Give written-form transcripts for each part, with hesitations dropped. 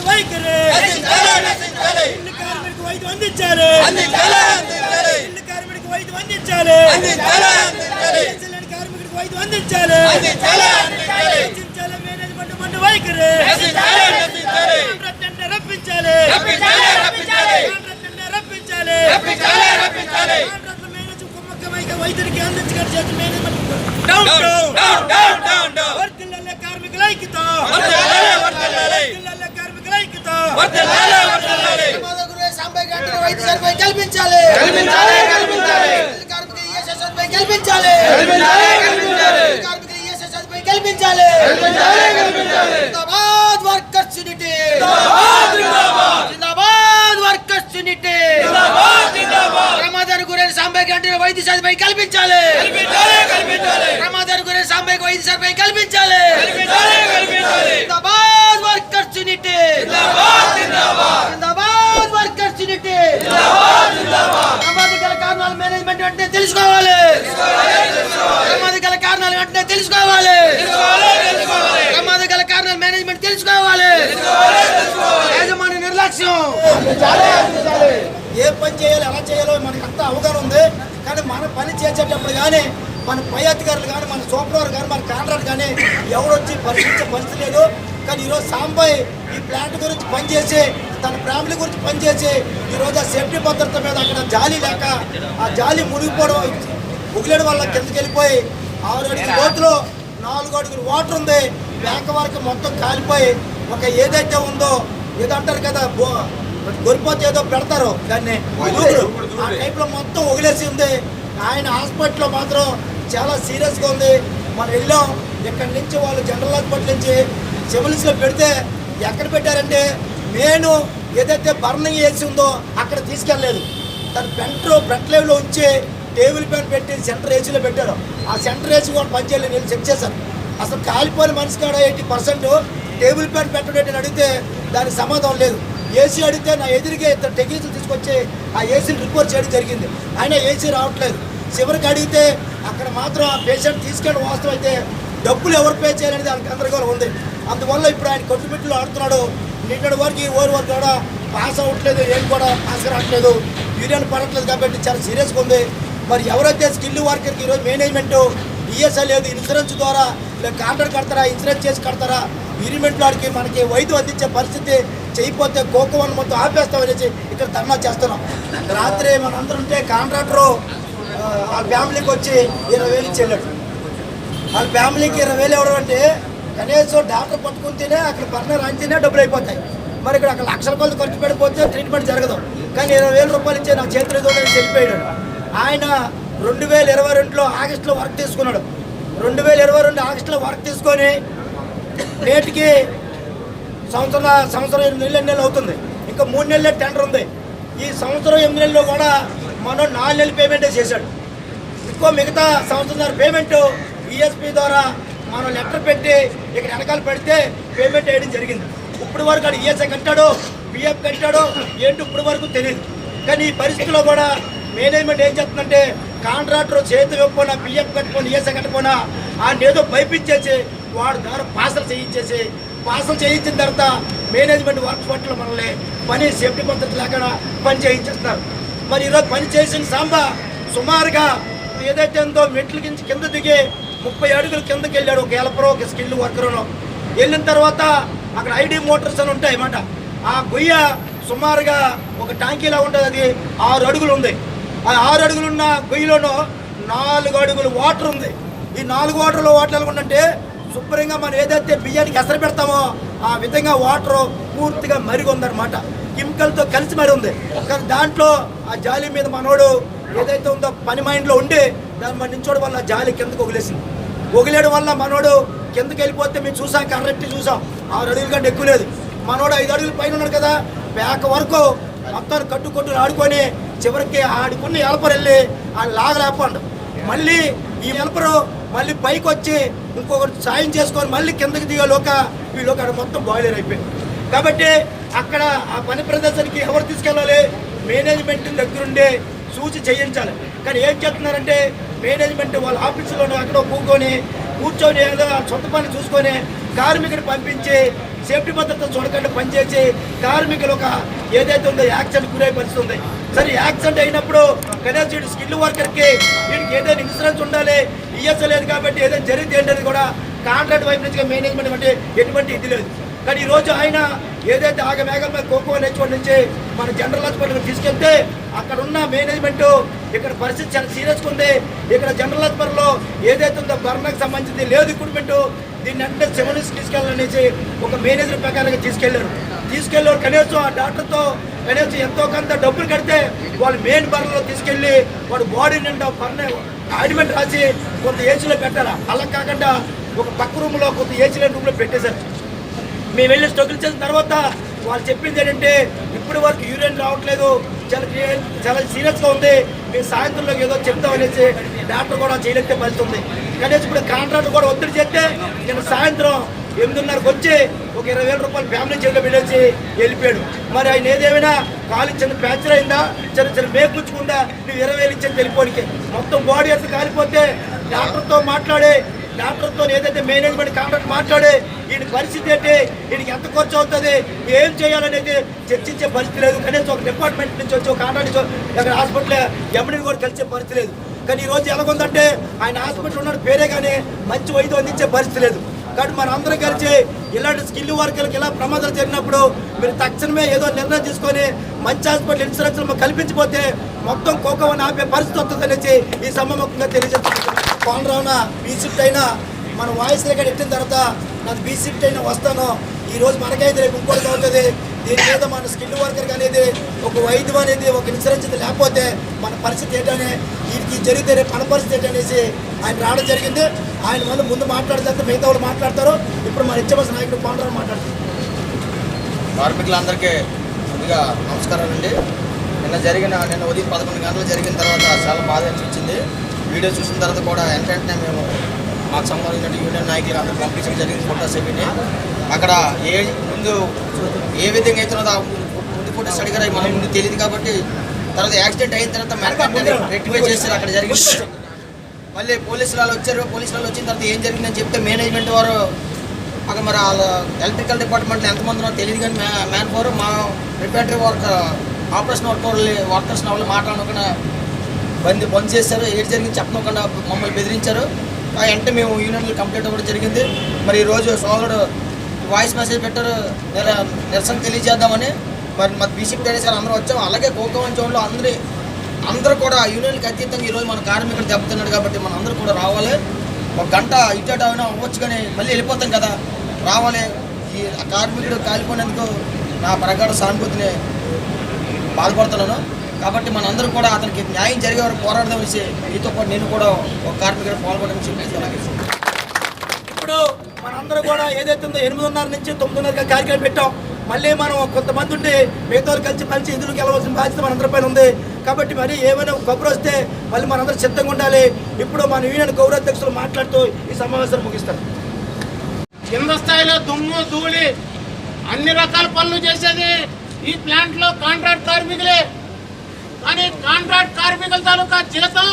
వైఖరి ఇల్లు కార్మికులకు వైద్యం అందించాలి ఇల్లు కార్మికులకు వైద్యం అందించాలి కార్మికులకు వైద్యం అందించాలి మేనేజ్మెంట్ మండు వైఖరి రప్పించాలి వైద్యుడికి అందించగలిగే మేనేజ్మెంట్ కార్మికుల ఐక్యత వైద్య సదుపాయం కల్పించాలి కల్పించాలి కల్పించాలి జిందాబాద్ వర్కర్స్ యూనిటీ జిందాబాద్ వర్కర్స్ యూనిటీ ప్రమాదానికి గురైన సాంబయ్య గంటల వైద్య సదుపాయం కల్పించాలి ప్రమాదానికి గురైన సాంబయ్య వైద్య సదుపాయం కల్పించాలి జిందాబాద్ వర్కర్స్ యూనిటీ జిందాబాద్ వర్కర్స్ యూనిటీ ప్రమాదకర కారణాలు మేనేజ్మెంట్ వెంటనే తెలుసుకోవాలి ప్రమాదకర కారణాలు వెంటనే తెలుసుకోవాలి ప్రమాదకర కారణాలు మేనేజ్మెంట్ తెలుసుకోవాలి యాజమాన్య నిర్లక్ష్యం ఏ పని చేయాలి ఎలా చేయాలో మనకు అంత అవగాహన ఉంది కానీ మన పని చేసేటప్పుడు కానీ మన పై అధికారులు కానీ మన సూపర్వైజర్ కానీ మన కాంట్రాక్టర్ కానీ ఎవరొచ్చి పరిశీలించే పరిస్థితి లేదు. కానీ ఈరోజు సాంబయ్య ఈ ప్లాంట్ గురించి పనిచేసి తన ఫ్యామిలీ గురించి పనిచేసి ఈరోజు ఆ సేఫ్టీ భద్రత మీద అక్కడ జాలి లేక ఆ జాలి మునిగిపోవడం ఉగిలేడు వల్ల కిందకి వెళ్ళిపోయి 6 అడుగుల లోతులో 4 అడుగులు వాటర్ ఉంది. బ్యాంక్ వరకు మొత్తం కాలిపోయి ఒక ఏదైతే ఉందో ఏదో అంటారు కదా గొరిపోతే ఏదో పెడతారు దాన్ని ఆ టైప్లో మొత్తం ఒగిలేసి ఉంది. ఆయన హాస్పిటల్లో మాత్రం చాలా సీరియస్గా ఉంది. మనం వెళ్ళాం ఇక్కడి నుంచి వాళ్ళు జనరల్ హాస్పిటల్ నుంచి సివిల్స్లో పెడితే ఎక్కడ పెట్టారంటే మెయిన్ ఏదైతే బర్నింగ్ ఏసీ ఉందో అక్కడ తీసుకెళ్ళలేదు. తను ఫ్రంట్ లెవెల్లో ఉంచి టేబుల్ పైన పెట్టి సెంటర్ ఏసీలో పెట్టారు. ఆ సెంటర్ ఏసీ కూడా పనిచేయలేదు. నేను చెక్ చేశాను. అసలు కాలిపోయిన మనిషి కాడ 80% టేబుల్ పైన పెట్టడం అడిగితే దానికి సమాధానం లేదు. ఏసీ అడిగితే నా ఎదురుగా ఇద్దరు టెక్నీషియన్ తీసుకొచ్చి ఆ ఏసీని రిపోర్ట్ చేయడం జరిగింది. అయినా ఏసీ రావట్లేదు. చివరికి అడిగితే అక్కడ మాత్రం ఆ పేషెంట్ తీసుకెళ్ళడం వాస్తవం అయితే డబ్బులు ఎవరు పే చేయాలనేది దానికి గందరగోళం ఉంది. అందువల్ల ఇప్పుడు ఆయన కొట్టుమిట్లు ఆడుతున్నాడు. నిన్నటి వరకు ఈ ఓవర్ వరకు కూడా పాస్ అవ్వట్లేదు, ఏం కూడా పాస్ రావట్లేదు, యూరియన్ పడట్లేదు. కాబట్టి చాలా సీరియస్గా ఉంది. మరి ఎవరైతే స్కిల్ వర్కర్కి ఈరోజు మేనేజ్మెంట్ ఈఎస్ఐ లేదు, ఇన్సూరెన్స్ ద్వారా లేదా కాంట్రాక్ట్ కడతారా, ఇన్సూరెన్స్ చేసి కడతారా, యూనిమెంట్ వాడికి మనకి వైద్యం అందించే పరిస్థితి చేయకపోతే కోకోవన్ మొత్తం ఆపేస్తామనేసి ఇక్కడ ధర్నా చేస్తున్నాం. రాత్రి మనందరూ ఉంటే కాంట్రాక్టరు వాళ్ళ ఫ్యామిలీకి వచ్చి 20,000 ఇచ్చేళ్ళాడు. వాళ్ళ ఫ్యామిలీకి 20,000 ఇవ్వడం అంటే కనీసం డాక్టర్ పట్టుకుంటేనే అక్కడ బర్నర్ అంటేనే డబ్బులు అయిపోతాయి. మరి ఇక్కడ అక్కడ లక్షల కొద్ది ఖర్చు పెడిపోతే ట్రీట్మెంట్ జరగదు. కానీ 20,000 రూపాయలు ఇచ్చే నా చేతులు వెళ్ళిపోయాడు. ఆయన 2022లో ఆగస్టులో వర్క్ తీసుకున్నాడు. 2022 ఆగస్టులో వర్క్ తీసుకొని నేటికి సంవత్సరం 8 నెలలు అవుతుంది. ఇంకా 3 నెలలే టెండర్ ఉంది. ఈ సంవత్సరం 8 నెలల్లో కూడా మనం 4 నెలలు పేమెంటే చేశాడు. ఇంకో మిగతా సంవత్సరం పేమెంట్ ఈఎస్పీ ద్వారా మనం లెటర్ పెట్టి ఇక్కడ వెనకాల పెడితే పేమెంట్ వేయడం జరిగింది. ఇప్పుడు వరకు అది ఈఎస్ఐ కట్టాడో పిఎఫ్ కట్టాడో ఏంటి ఇప్పుడు వరకు తెలియదు. కానీ ఈ పరిస్థితిలో కూడా మేనేజ్మెంట్ ఏం చెప్తుందంటే కాంట్రాక్టర్ చేతి ఇవ్వకపోయినా పిఎఫ్ కట్టుకొని ఈఎస్ఐ కట్టుకున్నా ఆయన ఏదో భయపించేసి వాడు ద్వారా పాసలు చేయించిన తర్వాత మేనేజ్మెంట్ వర్క్ పట్ల మనల్ని పని సేఫ్టీ పద్ధతి లేకుండా పని చేయించేస్తున్నారు. మరి ఈరోజు పని చేసిన సాంబా సుమారుగా ఏదైతే ఉందో మెట్ల కింద దిగి 30 అడుగులు కిందకి వెళ్ళాడు. ఒక హెల్పరో ఒక స్కిల్ వర్కర్ను వెళ్ళిన తర్వాత అక్కడ ఐడి మోటార్స్ అని ఉంటాయి అన్నమాట. ఆ గొయ్య సుమారుగా ఒక టాంకీలా ఉంటుంది. అది 6 అడుగులు ఉంది. ఆ 6 అడుగులున్న గొయ్యిలోనూ 4 అడుగులు వాటర్ ఉంది. ఈ 4 వాటర్లో వాటర్ ఎలా ఉందంటే శుభ్రంగా మనం ఏదైతే బియ్యానికి ఎసరు పెడతామో ఆ విధంగా వాటర్ పూర్తిగా మరిగి ఉందన్నమాట. కెమికల్తో కలిసి మరి ఉంది. కానీ దాంట్లో ఆ జాలి మీద మనోడు ఏదైతే ఉందో పని మైండ్లో ఉండి దాన్ని మన నించోడం వల్ల జాలి కిందకు ఒగిలేయడం వల్ల మనోడు కిందకి వెళ్ళిపోతే మేము చూసాం, కరెక్ట్ చూసాం. 6 అడుగుల కంటే ఎక్కువ లేదు. మనోడు 5 అడుగుల పైన ఉన్నాడు కదా, బ్యాక్ వరకు మొత్తాన్ని కట్టుకొట్టు ఆడుకొని చివరికి ఆడుకున్న హెల్పర్ వెళ్ళి ఆయన లాగలేకపోండు. మళ్ళీ ఈ హెల్పరు మళ్ళీ పైకి వచ్చి ఇంకొకటి సాయం చేసుకొని మళ్ళీ కిందకి దిగేలోక వీళ్ళకి అక్కడ మొత్తం బాయిలర్ అయిపోయింది. కాబట్టి అక్కడ ఆ పని ప్రదేశానికి ఎవరు తీసుకెళ్ళాలి? మేనేజ్మెంట్ దగ్గరుండి సూచి చేయించాలి. కానీ ఏం చెప్తున్నారంటే మేనేజ్మెంట్ వాళ్ళ ఆఫీసులోనూ ఎక్కడో కూర్చొని ఏదో సొంత పని చూసుకొని కార్మికుడిని పంపించి సేఫ్టీ భద్రత చూడకుండా పనిచేసి కార్మికులు ఒక ఏదైతే ఉందో యాక్సిడెంట్ గురై పరిస్థితి ఉంది. సరే యాక్సిడెంట్ అయినప్పుడు కనీసం వీడు స్కిల్ వర్కర్కి వీడికి ఏదైనా ఇన్సూరెన్స్ ఉండాలి, ఈఎస్ఐ లేదు కాబట్టి ఏదైనా జరిగితే ఏంటనేది కూడా కాంట్రాక్ట్ వైపు నుంచి మేనేజ్మెంట్ అంటే ఎటువంటి ఇది లేదు. కానీ ఈరోజు ఆయన ఏదైతే ఆగమేఘల మీద కోకో నేర్చుకోవడం నుంచి మన జనరల్ హాస్పిటల్కి తీసుకెళ్తే అక్కడ ఉన్న మేనేజ్మెంట్ ఇక్కడ పరిస్థితి చాలా సీరియస్గా ఉంది. ఇక్కడ జనరల్ హాస్పిటల్లో ఏదైతే ఉందో బర్నకు సంబంధించింది లేదు ఎక్విప్మెంట్, దీన్ని అంటే సెవెన్స్ తీసుకెళ్ళాలనేసి ఒక మేనేజర్ ప్రకారంగా తీసుకెళ్ళారు. కనీసం ఆ డాక్టర్తో కనీసం ఎంతో కొంత డబ్బులు కడితే వాళ్ళు మెయిన్ బర్నలో తీసుకెళ్ళి వాడు బాడీ నిండా బర్న్ ఆయింట్మెంట్ రాసి కొంత ఏసీలో పెట్టారా. అలా కాకుండా ఒక పక్క రూమ్లో కొంత ఏసీ లేని రూమ్లో పెట్టేశారు. మేము వెళ్ళి స్ట్రగుల్ చేసిన తర్వాత వాళ్ళు చెప్పింది ఏంటంటే ఇప్పటి వరకు యూరిన్ రావట్లేదు, చాలా సీరియస్గా ఉంది, మేము సాయంత్రంలో ఏదో చెప్తామనేసి డాక్టర్ కూడా చేయలేకపోతే పరిస్థితి ఉంది. కనీసం ఇప్పుడు కాంట్రాక్టర్ కూడా ఒత్తిడి చేస్తే నేను సాయంత్రం 8:30కి వచ్చి ఒక 20,000 రూపాయలు ఫ్యామిలీ చేతిలో పెట్టేసి వెళ్ళిపోయాడు. మరి ఆయన ఏదేమైనా కాలు చిన్న ఫ్రాక్చర్ అయిందా, చిన్న మేపుచ్చుకుందా, నువ్వు 20,000 ఇచ్చేది వెళ్ళిపోనికి మొత్తం బాడీ అంతా కాలిపోతే డాక్టర్తో ఏదైతే మేనేజ్మెంట్ కాంట్రాక్ట్ మాట్లాడి ఈయన పరిస్థితి ఏంటి, ఈయనకి ఎంత ఖర్చు అవుతుంది, ఏం చేయాలనేది చర్చించే పరిస్థితి లేదు. కనీసం ఒక డిపార్ట్మెంట్ నుంచి వచ్చి ఒక కాంట్రాక్ట్ నుంచి అక్కడ హాస్పిటల్ ఎంబడీని కూడా కలిసే పరిస్థితి లేదు. కానీ ఈరోజు ఎలాగుందంటే ఆయన హాస్పిటల్ ఉన్న పేరే కానీ మంచి వైద్యం అందించే పరిస్థితి లేదు. కాబట్టి మన అందరం కలిసి ఇలాంటి స్కిల్ వర్కర్లకు ఇలా ప్రమాదాలు జరిగినప్పుడు మీరు తక్షణమే ఏదో నిర్ణయం తీసుకొని మంచి హాస్పిటల్ ఇన్సూరెన్స్ కల్పించకపోతే మొత్తం కోకవని ఆపే పరిస్థితి వస్తుంది అనేసి ఈ సభముఖంగా తెలియజేస్తున్నాను. కోనరావున బీ షిఫ్ట్ అయినా మన వాయిస్ రికార్డ్ ఎట్టిన తర్వాత నాకు బీ షిఫ్ట్ అయినా వస్తాను, ఈరోజు మనకైతే రేపు ఇంకోటి అవుతుంది. దీని మీద మన స్కిల్ వర్కర్ అనేది ఒక వైద్యం అనేది ఒక ఇన్సూరెన్స్ లేకపోతే మన పరిస్థితి ఏంటనే వీటికి జరిగితే రేపు మన పరిస్థితి ఏంటనేసి ఆయన రావడం జరిగింది. ఆయన వాళ్ళు ముందు మాట్లాడితే మిగతా వాళ్ళు మాట్లాడతారు. ఇప్పుడు మన హెచ్ఎంఎస్ నాయకుడు కోనరావు మాట్లాడతారు. కార్మికులందరికీ ముందుగా నమస్కారాలండి. నిన్న ఉదయం 11 గంటలు జరిగిన తర్వాత చాలా బాధ అనిపించింది. వీడియో చూసిన తర్వాత కూడా వెంటనే మేము మాకు సంబంధించిన యూనియన్ నాయకులు అందరూ పంపించడం జరిగింది. ఫోటోస్ ఇవన్నీ అక్కడ ముందు ఏ విధంగా అవుతున్నదో ముందు ఫోటోస్ అడిగారు, మనం ముందు తెలియదు కాబట్టి తర్వాత యాక్సిడెంట్ అయిన తర్వాత మెకానిక్ రెక్టిఫై చేస్తారు. అక్కడ జరిగింది. మళ్ళీ పోలీసు వాళ్ళు వచ్చిన తర్వాత ఏం జరిగిందని చెప్తే మేనేజ్మెంట్ వారు అక్కడ మరి వాళ్ళ ఎలక్ట్రికల్ డిపార్ట్మెంట్లో ఎంతమంది ఉన్నారో తెలియదు, కానీ మ్యాన్ పవర్ మా రిపేటరీ ఆపరేషన్ వర్కర్స్ వాళ్ళు మాట్లాడకుండా బంద్ చేశారు. ఏది జరిగింది చెప్పకుండా మమ్మల్ని బెదిరించారు. అంటే మేము యూనియన్లు కంప్లీట్ అవ్వడం జరిగింది. మరి ఈరోజు సోదరుడు వాయిస్ మెసేజ్ పెట్టారు, నిరసన తెలియజేద్దామని. మరి మా బీసీపీ అనేసి అందరూ వచ్చాము. అలాగే కోకవన్ జోన్లో అందరూ కూడా యూనియన్కి అతీతంగా ఈరోజు మన కార్మికులు దెబ్బతున్నాడు కాబట్టి మన అందరూ కూడా రావాలి. ఒక గంట ఇటు అయినా అవ్వచ్చు, కానీ మళ్ళీ వెళ్ళిపోతాం కదా, రావాలి. ఈ కార్మికుడు కాలిపోయినందుకు నా ప్రగాఢ సానుభూతిని బాధపడుతున్నాను. కాబట్టి మనందరూ కూడా అతనికి న్యాయం జరిగే వరకు పోరాడదాం వేసి మీతో పాటు నేను కూడా ఒక కార్మికుడు పాల్గొనడం చెప్పేసి ఇప్పుడు మనందరూ కూడా ఏదైతే ఉందో 8:30 నుంచి 9:30 కార్యక్రమం పెట్టాం. మళ్ళీ మనం కొంతమంది ఉండి మిగతా కలిసి ఇందులోకి వెళ్ళవలసిన బాధ్యత మనందరిపైన ఉంది. కాబట్టి మరి ఏమైనా కబురు వస్తే మళ్ళీ మనందరూ సిద్ధంగా ఉండాలి. ఇప్పుడు మన యూనియన్ గౌరవాధ్యక్షులు మాట్లాడుతూ ఈ సమావేశాన్ని ముగిస్తారు. కింద స్థాయిలో దుమ్ము ధూళి అన్ని రకాల పనులు చేసేది ఈ ప్లాంట్లో కాంట్రాక్ట్ కార్మికులే. కానీ కాంట్రాక్ట్ కార్మికుల తాలూకా జీతం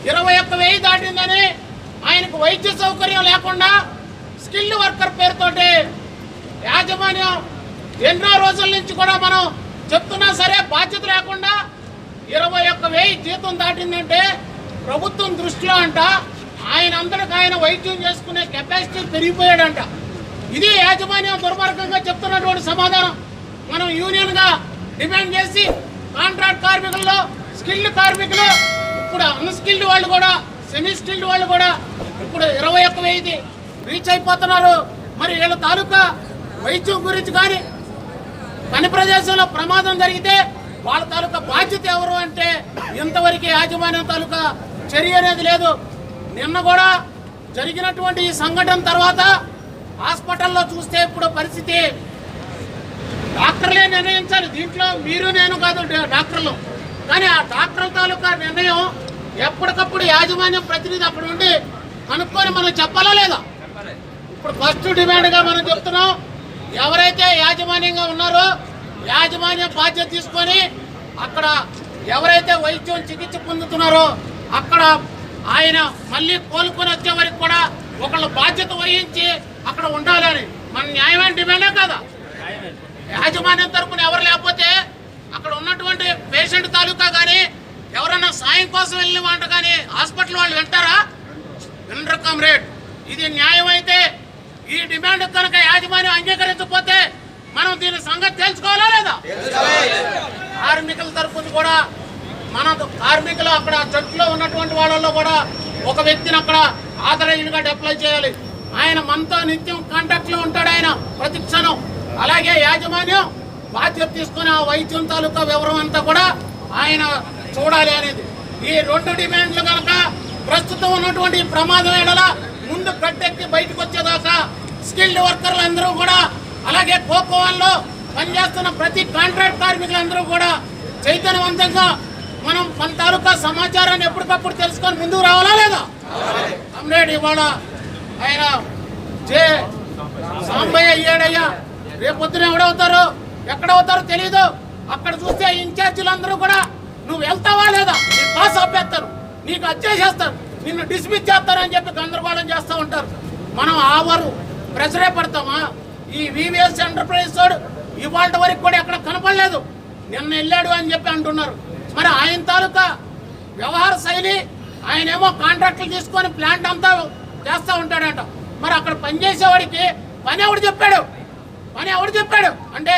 21,000 దాటిందని ఆయనకు వైద్య సౌకర్యం లేకుండా స్కిల్ వర్కర్ పేరుతోటి యాజమాన్యం ఎన్నో రోజుల నుంచి కూడా మనం చెప్తున్నా సరే బాధ్యత లేకుండా 21,000 జీతం దాటిందంటే ప్రభుత్వం దృష్టిలో అంట ఆయన అందరికి ఆయన వైద్యం చేసుకునే కెపాసిటీ పెరిగిపోయాడంట. ఇది యాజమాన్యం దుర్మార్గంగా చెప్తున్నటువంటి సమాధానం. మనం యూనియన్గా డిమాండ్ చేసి కాంట్రాక్ట్ కార్మికుల్లో స్కిల్డ్ కార్మికులు, ఇప్పుడు అన్స్కిల్డ్ వాళ్ళు కూడా, సెమీ స్కిల్డ్ వాళ్ళు కూడా ఇప్పుడు 21,000 రీచ్ అయిపోతున్నారు. మరి వీళ్ళ తాలూకా వైద్యం గురించి కానీ పని ప్రదేశంలో ప్రమాదం జరిగితే వాళ్ళ తాలూకా బాధ్యత ఎవరు అంటే ఇంతవరకు యాజమాన్యం తాలూకా చర్య అనేది లేదు. నిన్న కూడా జరిగినటువంటి ఈ సంఘటన తర్వాత హాస్పిటల్లో చూస్తే ఇప్పుడు పరిస్థితి డాక్టర్లే నిర్ణయించాలి. దీంట్లో మీరు నేను కాదు డాక్టర్లు, కానీ ఆ డాక్టర్ల తాలూకా నిర్ణయం ఎప్పటికప్పుడు యాజమాన్యం ప్రతినిధి అక్కడ ఉండి కనుక్కొని మనం చెప్పాలా లేదా? ఇప్పుడు ఫస్ట్ డిమాండ్గా మనం చెప్తున్నాం, ఎవరైతే యాజమాన్యంగా ఉన్నారో యాజమాన్యం బాధ్యత తీసుకొని అక్కడ ఎవరైతే వైద్యం చికిత్స పొందుతున్నారో అక్కడ ఆయన మళ్ళీ కోలుకొని వచ్చే వరకు కూడా ఒకళ్ళ బాధ్యత వహించి అక్కడ ఉండాలని మన న్యాయమైన డిమాండే కదా. యాజమాన్యం తరపున ఎవరు లేకపోతే అక్కడ ఉన్నటువంటి పేషెంట్ తాలూకా కానీ ఎవరన్నా సాయం కోసం వెళ్ళిన వాంట కానీ హాస్పిటల్ వాళ్ళు వింటారా? వినరు కామ్రేడ్. ఇది న్యాయం అయితే ఈ డిమాండ్ కనుక యాజమాన్యం అంగీకరించకపోతే మనం దీని సంగతి తెలుసుకోవాలా లేదా? కార్మికుల తరపున కూడా మన కార్మికులు అక్కడ జట్టులో ఉన్నటువంటి వాళ్ళలో కూడా ఒక వ్యక్తిని అక్కడ ఆథరైజ్డ్గా అప్లై చేయాలి. ఆయన మనతో నిత్యం కాంటాక్ట్లో ఉంటాడు, ఆయన ప్రతి క్షణం. అలాగే యాజమాన్యం బాధ్యత తీసుకుని ఆ వైద్యం తాలూకా వివరం అంతా కూడా ఆయన చూడాలి అనేది. ఈ రెండు డిమాండ్లు కనుక ప్రస్తుతం ఉన్నటువంటి ప్రమాదం ఏడల ముందు గట్టెక్కి బయటకు వచ్చేదాకా స్కిల్డ్ వర్కర్లు అందరూ కూడా, అలాగే కోకోవాల్లో పనిచేస్తున్న ప్రతి కాంట్రాక్ట్ కార్మికులందరూ కూడా చైతన్యవంతంగా మనం మన తాలూకా సమాచారాన్ని ఎప్పటికప్పుడు తెలుసుకొని ముందుకు రావాలా లేదా? కామ్రేడ్ ఇవాళ ఆయన జే సాంబయ్య అయ్యాడయ్యా, రేపొద్దున ఎవడవుతారో ఎక్కడవుతారో తెలీదు. అక్కడ చూస్తే ఇన్ఛార్జీలందరూ కూడా నువ్వు వెళ్తావా లేదా, నీ పాస్ ఆపేస్తారు, నీకు అచ్చేసేస్తారు, నిన్ను డిస్మిస్ చేస్తారని చెప్పి గందరగోళం చేస్తూ ఉంటారు. మనం ఆవరు ప్రెషరే పడతామా? ఈ వివిఎస్ ఎంటర్ప్రైజ్ తోడు ఇవాళ వరకు కూడా ఎక్కడ కనపడలేదు, నిన్న వెళ్ళాడు అని చెప్పి అంటున్నారు. మరి ఆయన తాలూకా వ్యవహార శైలి, ఆయనేమో కాంట్రాక్టులు తీసుకొని ప్లాంట్ అంతా చేస్తూ ఉంటాడంట. మరి అక్కడ పనిచేసేవాడికి పని ఎవడు చెప్పాడు అంటే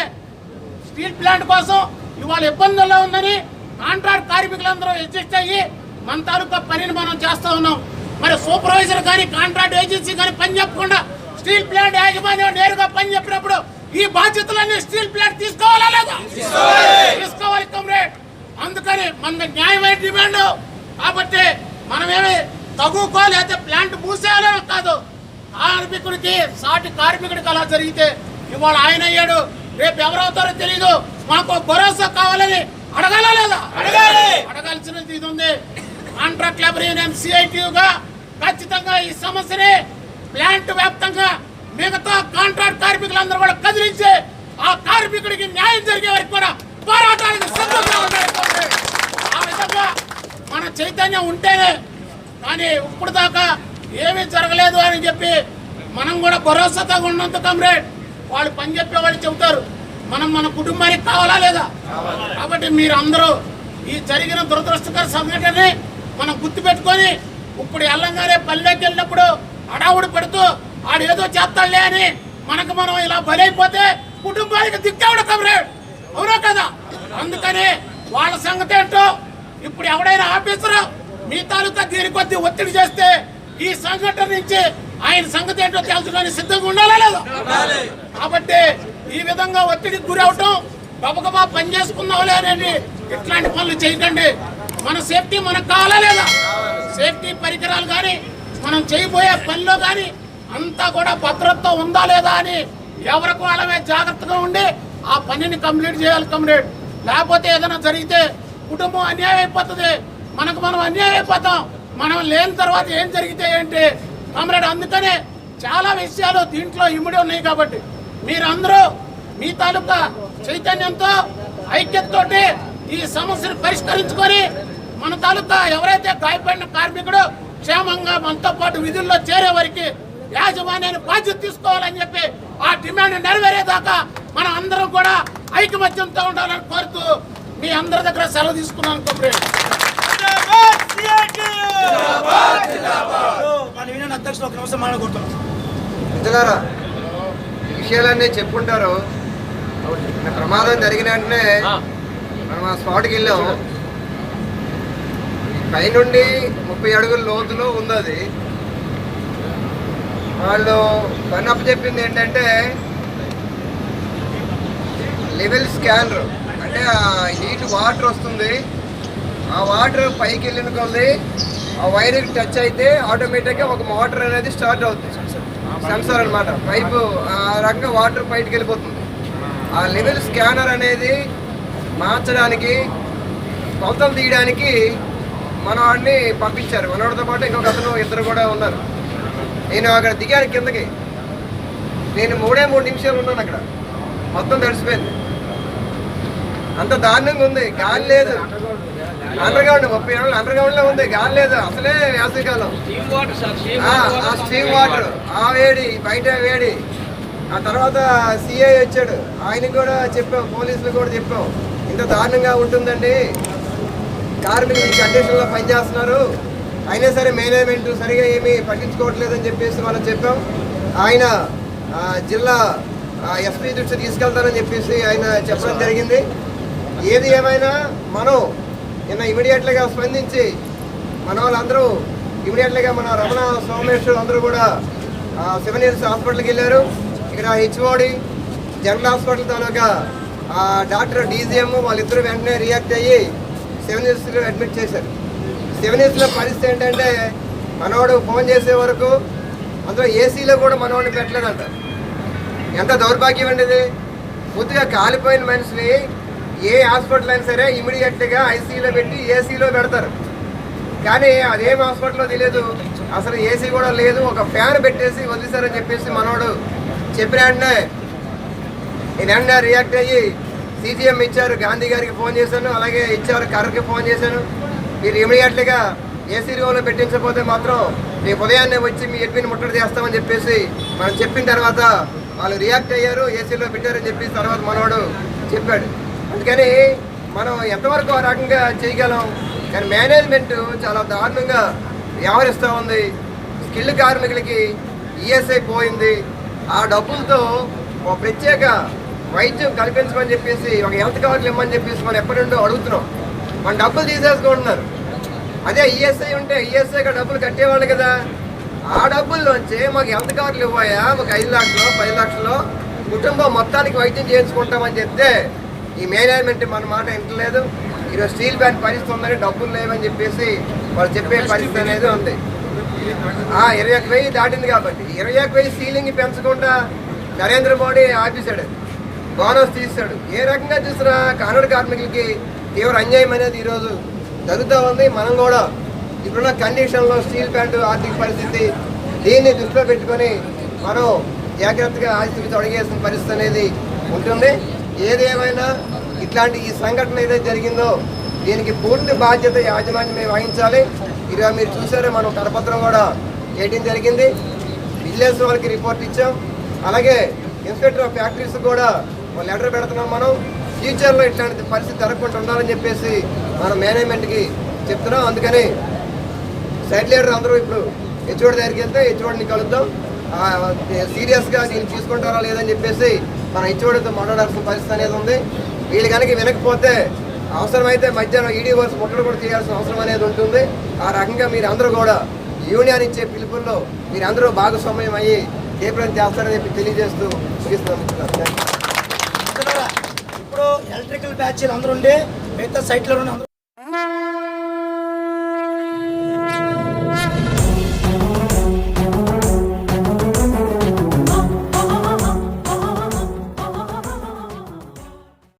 స్టీల్ ప్లాంట్ కోసం ఇవాళ ఇబ్బందుల్లో ఉందని కాంట్రాక్ట్ కార్మికులందరూ అడ్జస్ట్ అయ్యి మన తాలూకా పనిని మనం చేస్తూ ఉన్నాం. మరి సూపర్వైజర్ కానీ కాంట్రాక్ట్ ఏజెన్సీ కానీ పని చెప్పకుండా స్టీల్ ప్లాంట్ యాజమాన్యం నేరుగా పని చెప్పినప్పుడు ఈ బాధ్యతలన్నీ స్టీల్ ప్లాంట్ తీసుకోవాలా లేదా? తీసుకోవాలి కమ్రేడ్. అందుకని మన న్యాయమైన డిమాండ్ కాబట్టి మనమేమి తగుకో లేకపోతే ప్లాంట్ మూసేయాలని కాదు. కార్మికుడికి సాటి కార్మికుడికి అలా జరిగితే ఇవాళ ఆయన అయ్యాడు, రేపు ఎవరవుతారో తెలీదు, మాకు భరోసా కావాలని అడగాలా లేదా? అడగాల్సినది ఇది ఉంది. కాంట్రాక్ట్ లేబర్ యూనియన్ సిఐటియుగా ఖచ్చితంగా ఈ సమస్యని ప్లాంట్ వ్యాప్తంగా మిగతా కాంట్రాక్ట్ కార్మికులందరూ కూడా కదిలించి ఆ కార్మికుడికి న్యాయం జరిగే వరకు కూడా పోరాటానికి సిద్ధంగా ఉండాలి. ఆ విధంగా మన చైతన్యం ఉంటేనే, కానీ ఇప్పుడు దాకా ఏమీ జరగలేదు అని చెప్పి మనం కూడా భరోసాతో ఉన్నంత కమ్రేడ్ వాళ్ళు పని చెప్పే వాళ్ళు చెబుతారు, మనం మన కుటుంబానికి కావాలా లేదా? కాబట్టి మీరందరూ ఈ జరిగిన దురదృష్టకర సంఘటనని మనం గుర్తుపెట్టుకొని ఇప్పుడు ఎల్లంగానే పల్లెకి వెళ్ళినప్పుడు అడావుడు పెడుతూ ఆడు ఏదో చేస్తాడులే అని మనకు మనం ఇలా బలైపోతే కుటుంబానికి దిక్కేవాడు కమ్రేడ్, అవునా కదా? అందుకని వాళ్ళ సంగతి ఏంటో ఇప్పుడు ఎవడైనా ఆఫీసరు మీ తాలూకా దీని కొద్ది ఒత్తిడి చేస్తే ఈ సంఘటన నుంచి ఆయన సంగతి ఏంటో తెలుసుకొని సిద్ధంగా ఉండాలా లేదా? కాబట్టి ఈ విధంగా ఒత్తిడికి గురి అవటం, గబగబా పని చేసుకున్నావులే అనేది ఇట్లాంటి పనులు చేయకండి. మన సేఫ్టీ మనకు కావాలా లేదా? సేఫ్టీ పరికరాలు కానీ మనం చేయబోయే పనిలో కానీ అంతా కూడా భద్రత ఉందా లేదా అని ఎవరికి వాళ్ళమే జాగ్రత్తగా ఉండి ఆ పనిని కంప్లీట్ చేయాలి కమ్రేడ్. లేకపోతే ఏదైనా జరిగితే కుటుంబం అన్యాయం అయిపోతుంది, మనకు మనం అన్యాయం అయిపోతాం. మనం లేని తర్వాత ఏం జరిగితే ఏంటి కమ్రేడ్? అందుకనే చాలా విషయాలు దీంట్లో ఇమిడి ఉన్నాయి. కాబట్టి మీరందరూ మీ తాలూకా చైతన్యంతో ఐక్యతతోటి ఈ సమస్యను పరిష్కరించుకొని మన తాలూకా ఎవరైతే గాయపడిన కార్మికుడు క్షేమంగా మనతో పాటు విధుల్లో చేరే వరకు యాజమాన్యాన్ని బాధ్యత తీసుకోవాలని చెప్పి ఆ డిమాండ్ నెరవేరేదాకా మనం అందరం కూడా ఐకమత్యంతో ఉండాలని కోరుతూ మీ అందరి దగ్గర సెలవు తీసుకున్నాను కమ్రేడ్. అధ్యక్షులు ఒక నిమిషం మాట్లాడుకుంటున్నాం. మిత్రులారా, ఈ విషయాలన్నీ చెప్పుకుంటారు. ప్రమాదం జరిగిన వెంటనే మనం ఆ స్పాట్కి వెళ్ళాం. పైనుండి 30 అడుగుల లోతులో ఉంది అది. వాళ్ళు పని అప్పచెప్పింది ఏంటంటే లెవెల్ స్కానర్, అంటే ఆ హీట్ వాటర్ వస్తుంది, ఆ వాటర్ పైకి వెళ్ళిన కొద్ది ఆ వైర్కి టచ్ అయితే ఆటోమేటిక్గా ఒక మోటార్ అనేది స్టార్ట్ అవుతుంది, సెన్సార్ అనమాట. పైపు ఆ రకంగా వాటర్ బయటకు వెళ్ళిపోతుంది. ఆ లెవెల్ స్కానర్ అనేది మార్చడానికి, కొలతలు తీయడానికి మన వాడిని పంపించారు. మనవాడితో పాటు ఇంకొక అతను, ఇద్దరు కూడా ఉన్నారు. నేను అక్కడ దిగాను కిందకి. నేను 3 నిమిషాలు ఉన్నాను అక్కడ. మొత్తం తడిసిపోయింది. అంత దారుణంగా ఉంది. గాలి లేదు. అండర్గ్రౌండ్ 30 ఏళ్ళు అండర్గ్రౌండ్లో ఉంది. గాలి లేదు. అసలే వేసవికాలం. ఆ స్టీమ్ వాటర్, ఆ వేడి, బయట వేడి, ఆ తర్వాత సిఐ వచ్చాడు, ఆయనకి కూడా చెప్పాం, పోలీసులు కూడా చెప్పాం, ఇంత దారుణంగా ఉంటుందండి, కార్మికులు ఈ కండిషన్లో పనిచేస్తున్నారు, అయినా సరే మేనేజ్మెంట్ సరిగా ఏమీ పట్టించుకోవట్లేదని చెప్పేసి మనం చెప్పాం. ఆయన జిల్లా ఎస్పీ దృష్టి తీసుకెళ్తారని చెప్పేసి ఆయన చెప్పడం జరిగింది. ఏది ఏమైనా మనం నిన్న ఇమీడియట్గా స్పందించి మన వాళ్ళందరూ ఇమీడియట్గా మన రమణ సోమేశ్వర్ అందరూ కూడా సెవెన్ ఇయర్స్ హాస్పిటల్కి వెళ్ళారు. ఇక్కడ హెచ్ఓడి జనరల్ హాస్పిటల్ తాలూకా డాక్టర్ డీజీఎం వాళ్ళిద్దరూ వెంటనే రియాక్ట్ అయ్యి సెవెన్ ఇయర్స్లో అడ్మిట్ చేశారు. సెవెన్ ఇయర్స్లో పరిస్థితి ఏంటంటే మనవాడు ఫోన్ చేసే వరకు అందులో ఏసీలో కూడా మనవాడిని పెట్టలేదంట. ఎంత దౌర్భాగ్యం అండి ఇది. పూర్తిగా కాలిపోయిన మనిషిని ఏ హాస్పిటల్ అయినా సరే ఇమీడియట్గా ఐసీలో పెట్టి ఏసీలో పెడతారు, కానీ అదేం హాస్పిటల్లో తెలియదు, అసలు ఏసీ కూడా లేదు, ఒక ఫ్యాన్ పెట్టేసి వదిలేశారని చెప్పేసి మనోడు చెప్పిన వెంటనే నేను వెంటనే రియాక్ట్ అయ్యి సీజీఎం ఇచ్చారు, గాంధీ గారికి ఫోన్ చేశాను, అలాగే ఇచ్చారు కర్రకి ఫోన్ చేశాను, మీరు ఇమీడియట్గా ఏసీ రూమ్లో పెట్టించకపోతే మాత్రం రేపు ఉదయాన్నే వచ్చి మీ అడ్మిన్ ముట్టడి చేస్తామని చెప్పేసి మనం చెప్పిన తర్వాత వాళ్ళు రియాక్ట్ అయ్యారు, ఏసీలో పెట్టారని చెప్పేసి తర్వాత మనోడు చెప్పాడు. అందుకని మనం ఎంతవరకు ఆ రకంగా చేయగలం, కానీ మేనేజ్మెంట్ చాలా దారుణంగా వ్యవహరిస్తూ ఉంది. స్కిల్ కార్మికులకి ఈఎస్ఐ పోయింది, ఆ డబ్బులతో ఒక ప్రత్యేక వైద్యం కల్పించమని చెప్పేసి ఒక హెల్త్ కార్డులు ఇవ్వమని చెప్పేసి మనం ఎప్పటి నుండో అడుగుతున్నాం. మన డబ్బులు తీసేసుకుంటున్నారు. అదే ఈఎస్ఐ ఉంటే ఈఎస్ఐగా డబ్బులు కట్టేవాళ్ళు కదా, ఆ డబ్బుల్లోంచి మాకు హెల్త్ కార్డులు ఇవ్వాయా, ఒక 5 లక్షలు 10 లక్షలు కుటుంబం మొత్తానికి వైద్యం చేయించుకుంటామని చెప్తే ఈ మేనేజ్మెంట్ మన మాట వింటలేదు. ఈరోజు స్టీల్ ప్లాంట్ పరిస్థితి ఉందని డబ్బులు లేవని చెప్పేసి వాళ్ళు చెప్పే పరిస్థితి అనేది ఉంది. 21,000 దాటింది కాబట్టి 21,000 సీలింగ్ పెంచకుండా నరేంద్ర మోడీ ఆపేశాడు, బోనస్ తీస్తాడు. ఏ రకంగా చూసినా కానూరు కార్మికులకి తీవ్ర అన్యాయం అనేది ఈరోజు జరుగుతూ ఉంది. మనం కూడా ఇప్పుడున్న కండిషన్లో స్టీల్ ప్లాంట్ ఆర్థిక పరిస్థితి దీన్ని దృష్టిలో పెట్టుకొని మనం జాగ్రత్తగా ఆస్తికి అడిగేసిన పరిస్థితి అనేది ఉంటుంది. ఏది ఏమైనా ఇట్లాంటి ఈ సంఘటన ఏదైతే జరిగిందో దీనికి పూర్తి బాధ్యత యాజమాన్యమే వహించాలి. ఇలా మీరు చూసారే, మనం కరపత్రం కూడా చేయడం జరిగింది, విజిలెన్స్ వాళ్ళకి రిపోర్ట్ ఇచ్చాం, అలాగే ఇన్స్పెక్టర్ ఆఫ్ ఫ్యాక్టరీస్ కూడా లెటర్ పెడుతున్నాం. మనం ఫ్యూచర్లో ఇట్లాంటి పరిస్థితి జరగకుండా ఉండాలని చెప్పేసి మనం మేనేజ్మెంట్కి చెప్తున్నాం. అందుకని సైట్ లీడర్ అందరూ ఇప్పుడు హెచ్ఓడి దగ్గరికి వెళ్తే హెచ్ఓడిని కలుద్దాం, సీరియస్గా దీన్ని తీసుకుంటారా లేదని చెప్పేసి మన హెచ్ఓడితో మాట్లాడాల్సిన పరిస్థితి అనేది ఉంది. వీళ్ళు కనుక వినకపోతే అవసరమైతే మధ్యాహ్నం ఈడీ వర్క్స్ ముట్టడి కూడా చేయాల్సిన అవసరం అనేది ఉంటుంది. ఆ రకంగా మీరు అందరూ కూడా యూనియన్ ఇచ్చే పిలుపుల్లో మీరు అందరూ భాగస్వామ్యం అయ్యి తీవ్రం చేస్తారని చెప్పి తెలియజేస్తూ ముగిస్తున్నాం. ఇప్పుడు ఎలక్ట్రికల్ బ్యాచ్లు అందరూ ఉండి మిగతా సైట్లో